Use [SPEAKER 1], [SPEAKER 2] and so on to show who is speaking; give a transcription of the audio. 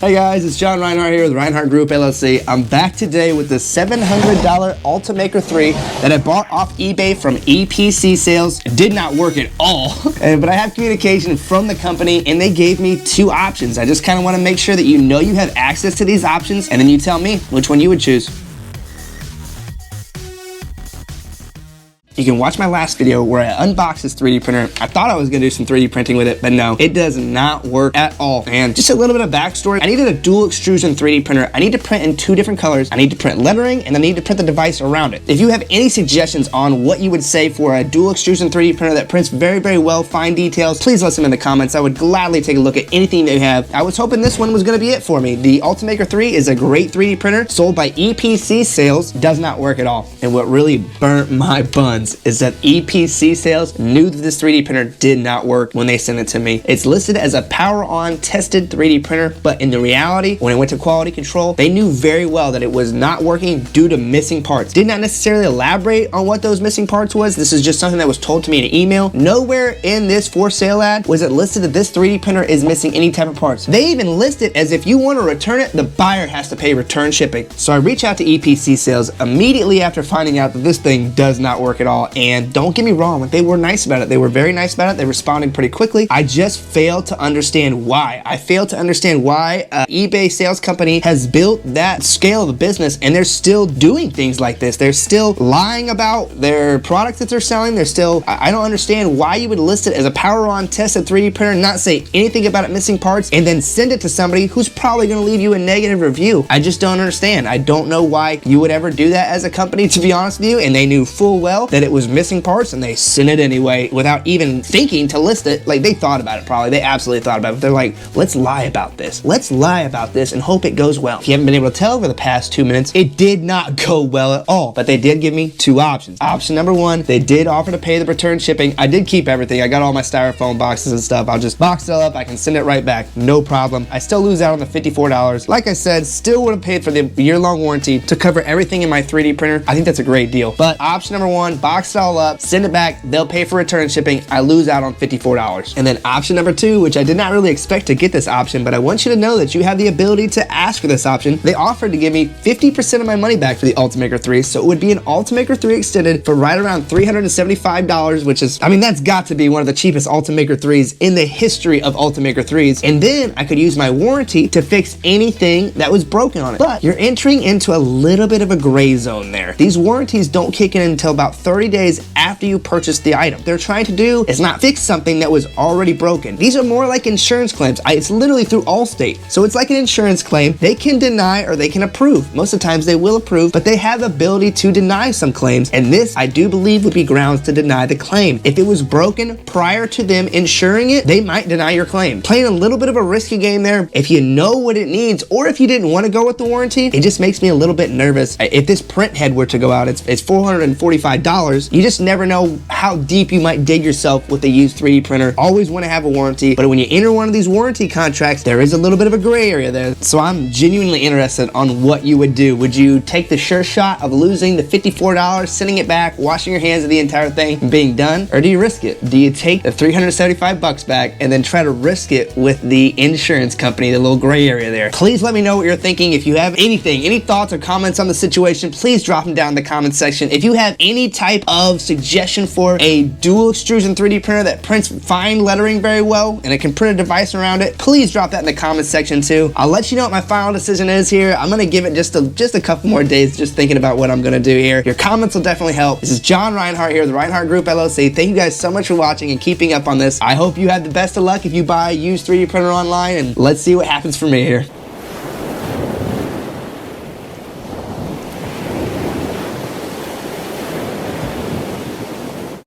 [SPEAKER 1] Hey guys, it's John Reinhardt here with Reinhardt Group LLC. I'm back today with the $700 Ultimaker 3 that I bought off eBay from EPC Sales. It did not work at all, but I have communication from the company and they gave me two options. I just kind of want to make sure that you know you have access to these options and then you tell me which one you would choose. You can watch my last video where I unboxed this 3D printer. I thought I was gonna do some 3D printing with it, but no, it does not work at all. And just a little bit of backstory, I needed a dual extrusion 3D printer. I need to print in two different colors. I need to print lettering and I need to print the device around it. If you have any suggestions on what you would say for a dual extrusion 3D printer that prints very, very well, fine details, please let them in the comments. I would gladly take a look at anything that you have. I was hoping this one was gonna be it for me. The Ultimaker 3 is a great 3D printer sold by EPC Sales, does not work at all. And what really burnt my buns is that EPC Sales knew that this 3D printer did not work when they sent it to me. It's listed as a power-on tested 3D printer, but in the reality, when it went to quality control, they knew very well that it was not working due to missing parts. Did not necessarily elaborate on what those missing parts was. This is just something that was told to me in an email. Nowhere in this for sale ad was it listed that this 3D printer is missing any type of parts. They even list it as if you want to return it, the buyer has to pay return shipping. So I reach out to EPC Sales immediately after finding out that this thing does not work at all. And don't get me wrong, they were nice about it. They were very nice about it. They responded pretty quickly. I just failed to understand why. I failed to understand why eBay sales company has built that scale of a business and they're still doing things like this. They're still lying about their products that they're selling. They're still, I don't understand why you would list it as a power-on tested 3D printer, not say anything about it missing parts, and then send it to somebody who's probably gonna leave you a negative review. I just don't understand. I don't know why you would ever do that as a company, to be honest with you, and they knew full well that it was missing parts and they sent it anyway without even thinking to list it. Like, they thought about it probably. They absolutely thought about it. They're like, let's lie about this. Let's lie about this and hope it goes well. If you haven't been able to tell over the past 2 minutes, it did not go well at all. But they did give me two options. Option number one, they did offer to pay the return shipping. I did keep everything. I got all my styrofoam boxes and stuff. I'll just box it all up. I can send it right back. No problem. I still lose out on the $54. Like I said, still would have paid for the year-long warranty to cover everything in my 3D printer. I think that's a great deal. But option number one, box it all up, send it back. They'll pay for return shipping. I lose out on $54. And then option number two, which I did not really expect to get this option, but I want you to know that you have the ability to ask for this option. They offered to give me 50% of my money back for the Ultimaker 3, so it would be an Ultimaker 3 extended for right around $375, which is, I mean, that's got to be one of the cheapest Ultimaker 3s in the history of Ultimaker 3s. And then I could use my warranty to fix anything that was broken on it. But you're entering into a little bit of a gray zone there. These warranties don't kick in until about 30 days after you purchase the item. They're trying to do is not fix something that was already broken. These are more like insurance claims. It's literally through Allstate. So it's like an insurance claim. They can deny or they can approve. Most of the times they will approve, but they have the ability to deny some claims. And this, I do believe, would be grounds to deny the claim. If it was broken prior to them insuring it, they might deny your claim. Playing a little bit of a risky game there. If you know what it needs, or if you didn't want to go with the warranty, it just makes me a little bit nervous. If this print head were to go out, it's $445. You just never know how deep you might dig yourself with a used 3D printer. Always want to have a warranty, but when you enter one of these warranty contracts, there is a little bit of a gray area there. So I'm genuinely interested on what you would do. Would you take the sure shot of losing the $54, sending it back, washing your hands of the entire thing, and being done? Or do you risk it? Do you take the $375 back and then try to risk it with the insurance company, the little gray area there? Please let me know what you're thinking. If you have anything, any thoughts or comments on the situation, please drop them down in the comment section. If you have any type of suggestion for a dual extrusion 3D printer that prints fine lettering very well and it can print a device around it, please drop that in the comments section too. I'll let you know what my final decision is here. I'm gonna give it just a couple more days just thinking about what I'm gonna do here. Your comments will definitely help. This is John Reinhardt here with the Reinhardt Group LLC. Thank you guys so much for watching and keeping up on this. I hope you have the best of luck if you buy a used 3D printer online, and let's see what happens for me here.